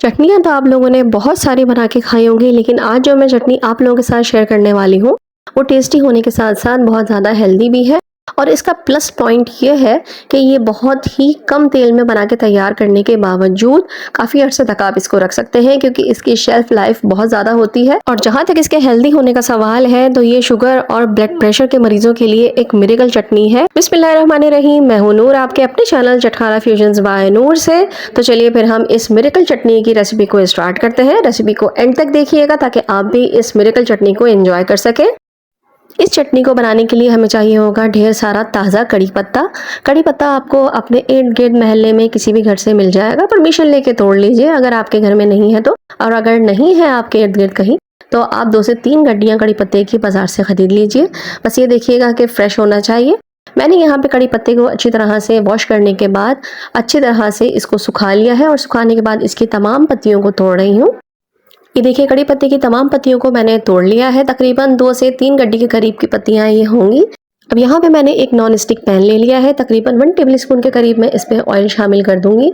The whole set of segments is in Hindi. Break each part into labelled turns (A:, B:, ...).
A: चटनियाँ तो आप लोगों ने बहुत सारी बना के खाई होंगी, लेकिन आज जो मैं चटनी आप लोगों के साथ शेयर करने वाली हूँ, वो टेस्टी होने के साथ-साथ बहुत ज़्यादा हेल्दी भी है। और इसका प्लस पॉइंट ये है कि ये बहुत ही कम तेल में बना के तैयार करने के बावजूद काफ़ी अर्से तक आप इसको रख सकते हैं, क्योंकि इसकी शेल्फ लाइफ बहुत ज़्यादा होती है। और जहाँ तक इसके हेल्दी होने का सवाल है, तो ये शुगर और ब्लड प्रेशर के मरीजों के लिए एक मिरेकल चटनी है। बिस्मिल्लाहिर्रहमानिर्रहीम, मैं हूं नूर, आपके अपने चैनल चटखाना फ्यूजन्स बाय नूर से। तो चलिए फिर हम इस मिरेकल चटनी की रेसिपी को स्टार्ट करते हैं। रेसिपी को एंड तक देखिएगा ताकि आप भी इस मिरेकल चटनी को एंजॉय कर सकें। इस चटनी को बनाने के लिए हमें चाहिए होगा ढेर सारा ताज़ा कड़ी पत्ता। कड़ी पत्ता आपको अपने इर्द गिर्द महल्ले में किसी भी घर से मिल जाएगा, परमिशन लेके तोड़ लीजिए अगर आपके घर में नहीं है तो। और अगर नहीं है आपके इर्द गिर्द कहीं, तो आप 2 से 3 गड्डियाँ कड़ी पत्ते की बाजार से खरीद लीजिए। बस ये देखिएगा कि फ्रेश होना चाहिए। मैंने यहाँ पे कड़ी पत्ते को अच्छी तरह से वॉश करने के बाद अच्छी तरह से इसको सुखा लिया है, और सुखाने के बाद इसकी तमाम पत्तियों को तोड़ रही हूँ। ये देखिए, कड़ी पत्ते की तमाम पत्तियों को मैंने तोड़ लिया है। तकरीबन 2 से 3 गड्डी के करीब की पत्तियां ये होंगी। अब यहाँ पे मैंने एक नॉन स्टिक पैन ले लिया है। तकरीबन 1 टेबल स्पून के करीब मैं इस पे ऑयल शामिल कर दूंगी।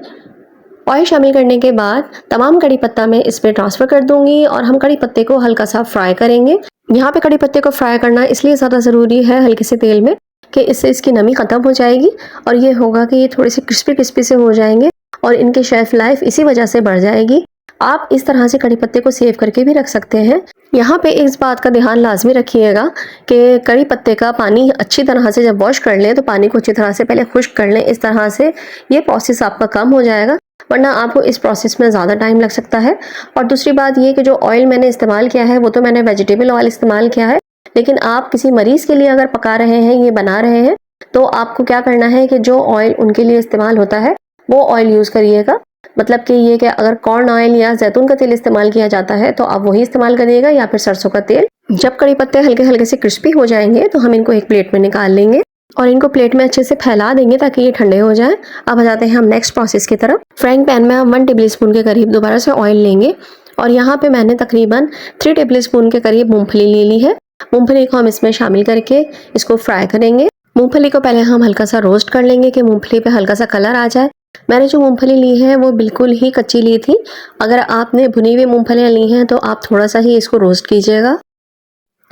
A: ऑयल शामिल करने के बाद तमाम कड़ी पत्ता मैं इस पे ट्रांसफ़र कर दूंगी, और हम कड़ी पत्ते को हल्का सा फ्राई करेंगे। यहाँ पे कड़ी पत्ते को फ्राई करना इसलिए ज़्यादा ज़रूरी है हल्के से तेल में, कि इससे इसकी नमी ख़त्म हो जाएगी, और ये होगा कि ये थोड़े से क्रिस्पी क्रिस्पी से हो जाएंगे, और इनकी शेल्फ लाइफ इसी वजह से बढ़ जाएगी। आप इस तरह से कड़ी पत्ते को सेव करके भी रख सकते हैं। यहाँ पे इस बात का ध्यान लाजमी रखिएगा कि कड़ी पत्ते का पानी अच्छी तरह से जब वॉश कर लें, तो पानी को अच्छी तरह से पहले खुश्क कर लें। इस तरह से ये प्रोसेस आपका कम हो जाएगा, वरना आपको इस प्रोसेस में ज़्यादा टाइम लग सकता है। और दूसरी बात ये कि जो ऑयल मैंने इस्तेमाल किया है, वो तो मैंने वेजिटेबल ऑयल इस्तेमाल किया है, लेकिन आप किसी मरीज़ के लिए अगर पका रहे हैं, ये बना रहे हैं, तो आपको क्या करना है कि जो ऑयल उनके लिए इस्तेमाल होता है वो ऑयल यूज़ करिएगा। मतलब कि ये कि अगर कॉर्न ऑयल या जैतून का तेल इस्तेमाल किया जाता है तो आप वही इस्तेमाल करिएगा, या फिर सरसों का तेल। जब कड़ी पत्ते हल्के हल्के से क्रिस्पी हो जाएंगे, तो हम इनको एक प्लेट में निकाल लेंगे, और इनको प्लेट में अच्छे से फैला देंगे ताकि ये ठंडे हो जाएं। अब आ जाते हैं हम नेक्स्ट प्रोसेस की तरफ। फ्राइंग पैन में हम 1 टेबल स्पून के करीब दोबारा से ऑयल लेंगे, और यहाँ पे मैंने तकरीबन 3 टेबल स्पून के करीब मूंगफली ले ली है। मूंगफली को हम इसमें शामिल करके इसको फ्राई करेंगे। मूंगफली को पहले हम हल्का सा रोस्ट कर लेंगे कि मूंगफली पे हल्का सा कलर आ जाए। मैंने जो मूंगफली ली है वो बिल्कुल ही कच्ची ली थी। अगर आपने भुनी हुई मूंगफलियाँ ली हैं तो आप थोड़ा सा ही इसको रोस्ट कीजिएगा।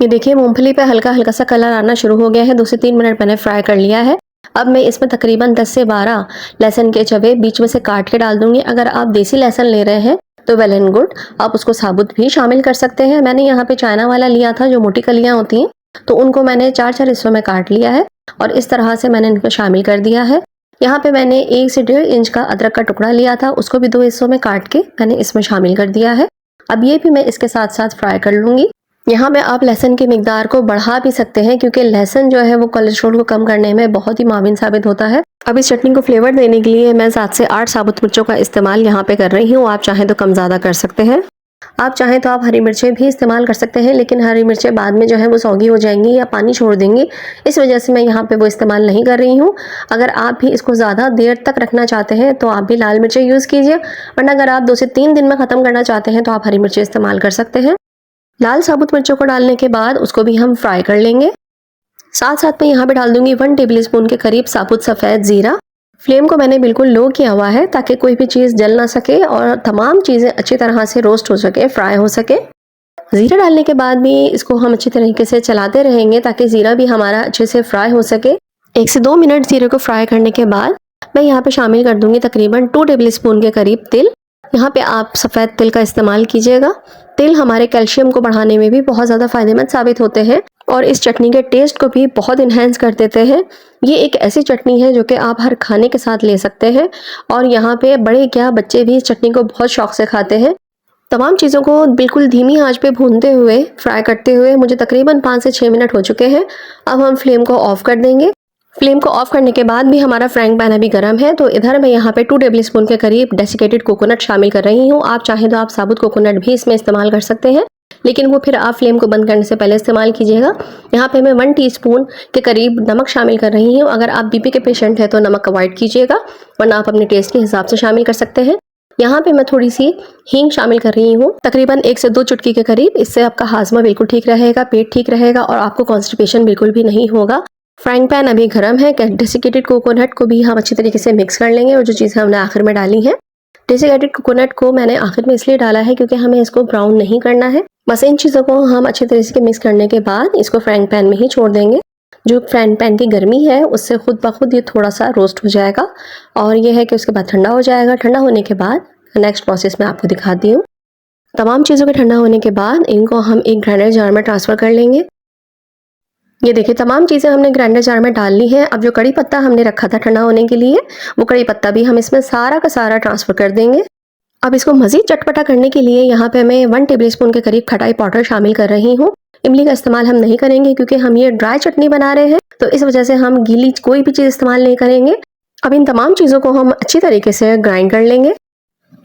A: ये देखिए, मूंगफली पे हल्का हल्का सा कलर आना शुरू हो गया है। 2 से 3 मिनट मैंने फ्राई कर लिया है। अब मैं इसमें तकरीबन 10 से 12 लहसुन के चबे बीच में से काट के डाल दूंगी। अगर आप देसी लहसुन ले रहे हैं तो वेल एंड गुड, आप उसको साबुत भी शामिल कर सकते हैं। मैंने यहाँ पे चाइना वाला लिया था, जो मोटी कलियाँ होती हैं, तो उनको मैंने 4-4 हिस्सों में काट लिया है, और इस तरह से मैंने इनको शामिल कर दिया है। यहाँ पे मैंने 1 से 1.5 इंच का अदरक का टुकड़ा लिया था, उसको भी 2 हिस्सों में काट के मैंने इसमें शामिल कर दिया है। अब ये भी मैं इसके साथ साथ फ्राई कर लूँगी। यहाँ पे आप लहसुन की मिकदार को बढ़ा भी सकते हैं, क्योंकि लहसुन जो है वो कोलेस्ट्रॉल को कम करने में बहुत ही माविन साबित होता है। अब इस चटनी को फ्लेवर देने के लिए मैं 7 से 8 साबुत मिर्चों का इस्तेमाल यहाँ पे कर रही हूँ। आप चाहें तो कम ज़्यादा कर सकते हैं। आप चाहें तो आप हरी मिर्चें भी इस्तेमाल कर सकते हैं, लेकिन हरी मिर्चें बाद में जो है वो सौगी हो जाएंगी या पानी छोड़ देंगी, इस वजह से मैं यहाँ पे वो इस्तेमाल नहीं कर रही हूँ। अगर आप भी इसको ज़्यादा देर तक रखना चाहते हैं तो आप भी लाल मिर्चें यूज़ कीजिए, वरना अगर आप 2 से 3 दिन में ख़त्म करना चाहते हैं तो आप हरी मिर्चें इस्तेमाल कर सकते हैं। लाल साबुत मिर्चों को डालने के बाद उसको भी हम फ्राई कर लेंगे। साथ साथ में यहाँ पे डाल दूंगी 1 टेबल स्पून के करीब साबुत सफ़ेद ज़ीरा। फ्लेम को मैंने बिल्कुल लो किया हुआ है ताकि कोई भी चीज़ जल ना सके और तमाम चीज़ें अच्छी तरह से रोस्ट हो सके, फ्राई हो सके। ज़ीरा डालने के बाद भी इसको हम अच्छी तरीके से चलाते रहेंगे ताकि ज़ीरा भी हमारा अच्छे से फ्राई हो सके। 1 से 2 मिनट ज़ीरे को फ्राई करने के बाद मैं यहाँ पे शामिल कर दूंगी तकरीबन 2 टेबल स्पून के करीब तिल। यहाँ पे आप सफ़ेद तिल का इस्तेमाल कीजिएगा। तिल हमारे कैल्शियम को बढ़ाने में भी बहुत ज़्यादा फ़ायदेमंद साबित होते हैं, और इस चटनी के टेस्ट को भी बहुत इन्हेंस कर देते हैं। ये एक ऐसी चटनी है जो कि आप हर खाने के साथ ले सकते हैं, और यहाँ पे बड़े क्या बच्चे भी इस चटनी को बहुत शौक से खाते हैं। तमाम चीज़ों को बिल्कुल धीमी आंच पे भूनते हुए, फ्राई करते हुए मुझे तकरीबन 5 से 6 मिनट हो चुके हैं। अब हम फ्लेम को ऑफ कर देंगे। फ्लेम को ऑफ करने के बाद भी हमारा फ्राइंग पैन अभी गर्म है, तो इधर मैं यहाँ पे 2 टेबल स्पून के करीब डेसिकेटेड कोकोनट शामिल कर रही हूँ। आप चाहें तो आप साबुत कोकोनट भी इसमें इस्तेमाल कर सकते हैं, लेकिन वो फिर आप फ्लेम को बंद करने से पहले इस्तेमाल कीजिएगा। यहाँ पे मैं 1 टीस्पून के करीब नमक शामिल कर रही हूँ। अगर आप बीपी के पेशेंट हैं तो नमक अवॉइड कीजिएगा, वरना आप अपने टेस्ट के हिसाब से शामिल कर सकते हैं। यहाँ पे मैं थोड़ी सी हींग शामिल कर रही हूँ, तकरीबन 1 से 2 चुटकी के करीब। इससे आपका हाजमा बिल्कुल ठीक रहेगा, पेट ठीक रहेगा, और आपको कॉन्स्टिपेशन बिल्कुल भी नहीं होगा। फ्राइंग पैन अभी गर्म है। डेसिकेटेड कोकोनट को भी हम अच्छी तरीके से मिक्स कर लेंगे, और जो चीज़ें हमने आखिर में डाली हैं, डेसिकेटेड कोकोनट को मैंने आखिर में इसलिए डाला है क्योंकि हमें इसको ब्राउन नहीं करना है। बस इन चीज़ों को हम अच्छे तरह से मिक्स करने के बाद इसको फ्राइंग पैन में ही छोड़ देंगे। जो फ्राइंग पैन की गर्मी है उससे खुद ब खुद ये थोड़ा सा रोस्ट हो जाएगा और ये है कि उसके बाद ठंडा हो जाएगा। ठंडा होने के बाद नेक्स्ट प्रोसेस मैं आपको दिखाती हूँ। तमाम चीज़ों के ठंडा होने के बाद इनको हम एक ग्राइंडर जार में ट्रांसफ़र कर लेंगे। ये देखिए तमाम चीज़ें हमने ग्राइंडर जार में डाल ली हैं। अब जो कड़ी पत्ता हमने रखा था ठंडा होने के लिए, वो कड़ी पत्ता भी हम इसमें सारा का सारा ट्रांसफ़र कर देंगे। अब इसको मज़ीद चटपटा करने के लिए यहाँ पे मैं 1 टेबलस्पून के करीब खटाई पाउडर शामिल कर रही हूँ। इमली का इस्तेमाल हम नहीं करेंगे क्योंकि हम ये ड्राई चटनी बना रहे हैं, तो इस वजह से हम गीली कोई भी चीज़ इस्तेमाल नहीं करेंगे। अब इन तमाम चीज़ों को हम अच्छी तरीके से ग्राइंड कर लेंगे।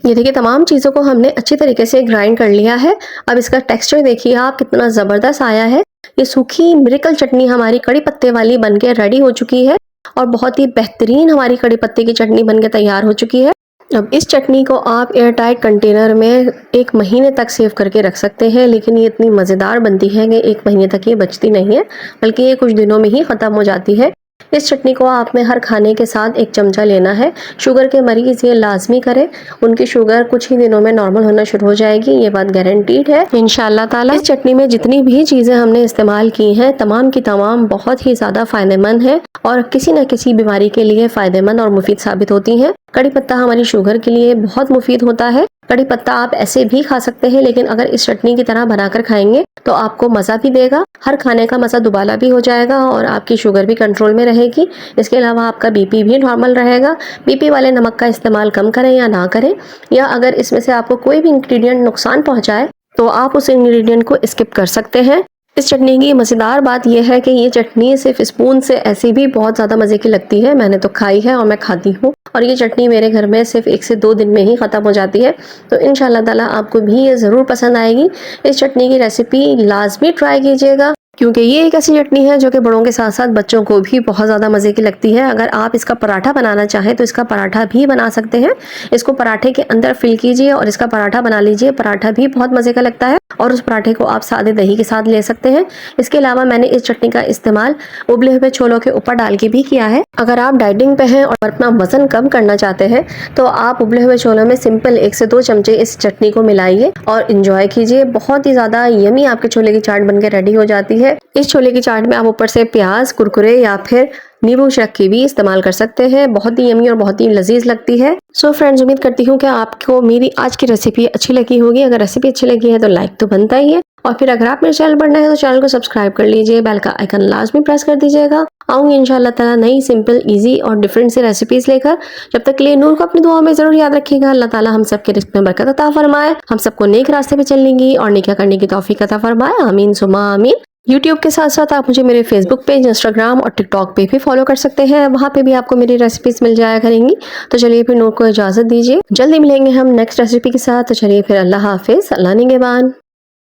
A: ये देखिए तमाम चीज़ों को हमने अच्छी तरीके से ग्राइंड कर लिया है। अब इसका टेक्सचर देखिए आप कितना ज़बरदस्त आया है। ये सूखी मिरेकल चटनी हमारी कड़ी पत्ते वाली बनके रेडी हो चुकी है और बहुत ही बेहतरीन हमारी कड़ी पत्ते की चटनी बनके तैयार हो चुकी है। अब इस चटनी को आप एयर टाइट कंटेनर में 1 महीने तक सेव करके रख सकते हैं, लेकिन ये इतनी मज़ेदार बनती है कि 1 महीने तक ये बचती नहीं है, बल्कि ये कुछ दिनों में ही ख़त्म हो जाती है। इस चटनी को आपने हर खाने के साथ 1 चमचा लेना है। शुगर के मरीज़ ये लाजमी करें, उनकी शुगर कुछ ही दिनों में नॉर्मल होना शुरू हो जाएगी, ये बात गारंटीड है इंशाल्लाह ताला। इस चटनी में जितनी भी चीज़ें हमने इस्तेमाल की हैं तमाम की तमाम बहुत ही ज़्यादा फ़ायदेमंद हैं और किसी न किसी बीमारी के लिए फ़ायदेमंद और मुफीद साबित होती हैं। कड़ी पत्ता हमारी शुगर के लिए बहुत मुफीद होता है। कड़ी पत्ता आप ऐसे भी खा सकते हैं, लेकिन अगर इस चटनी की तरह बनाकर खाएंगे तो आपको मज़ा भी देगा, हर खाने का मज़ा दुबाला भी हो जाएगा और आपकी शुगर भी कंट्रोल में रहेगी। इसके अलावा आपका बीपी भी नॉर्मल रहेगा। बीपी वाले नमक का इस्तेमाल कम करें या ना करें, या अगर इसमें से आपको कोई भी इंग्रेडिएंट नुकसान पहुंचाए तो आप उस इंग्रेडिएंट को स्किप कर सकते हैं। इस चटनी की मज़ेदार बात यह है कि ये चटनी सिर्फ स्पून से ऐसी भी बहुत ज़्यादा मज़े की लगती है। मैंने तो खाई है और मैं खाती हूँ और ये चटनी मेरे घर में सिर्फ 1 से 2 दिन में ही ख़त्म हो जाती है। तो इंशाल्लाह ताला आपको भी ये ज़रूर पसंद आएगी। इस चटनी की रेसिपी लाजमी ट्राई कीजिएगा क्योंकि ये एक ऐसी चटनी है जो कि बड़ों के साथ साथ बच्चों को भी बहुत ज़्यादा मज़े की लगती है। अगर आप इसका पराठा बनाना चाहें तो इसका पराठा भी बना सकते हैं। इसको पराठे के अंदर फिल कीजिए और इसका पराठा बना लीजिए। पराठा भी बहुत मज़े का लगता है और उस पराठे को आप सादे दही के साथ ले सकते हैं। इसके अलावा मैंने इस चटनी का इस्तेमाल उबले हुए छोलों के ऊपर डाल के भी किया है। अगर आप डाइटिंग पे हैं और अपना वजन कम करना चाहते हैं तो आप उबले हुए छोलों में सिंपल 1 से 2 चमचे इस चटनी को मिलाइए और इंजॉय कीजिए। बहुत ही ज़्यादा यमी आपके छोले की चाट बनकर रेडी हो जाती है। इस छोले की चाट में आप ऊपर से प्याज, कुरकुरे या फिर नींबू शक की भी इस्तेमाल कर सकते हैं। बहुत ही यमी और बहुत ही लजीज लगती है। सो फ्रेंड्स, उम्मीद करती हूँ कि आपको मेरी आज की रेसिपी अच्छी लगी होगी। अगर रेसिपी अच्छी लगी है तो लाइक तो बनता ही है और फिर अगर आप मेरे चैनल पर नए हैं तो चैनल को सब्सक्राइब कर लीजिए, बेल का आइकन लाजमी प्रेस कर दीजिएगा। आऊँगी इंशाल्लाह ताला नई सिंपल इजी और डिफरेंट सी रेसिपीज लेकर। जब तक के लिए नूर को अपनी दुआओं में जरूर याद रखिएगा। अल्लाह ताला हम सबके रिज़्क़ में बरकत अता फरमाए, हम सबको नेक रास्ते पे चलने की और नेकियां करने की तौफीक अता फरमाए। आमीन सुमा आमीन। यूट्यूब के साथ साथ आप मुझे मेरे फेसबुक पेज, इंस्टाग्राम और टिकटॉक पे भी फॉलो कर सकते हैं। वहाँ पे भी आपको मेरी रेसिपीज मिल जाया करेंगी। तो चलिए फिर नूर को इजाज़त दीजिए। जल्दी मिलेंगे हम नेक्स्ट रेसिपी के साथ। तो चलिए फिर अल्लाह हाफिज़, अल्लाह निगहबान।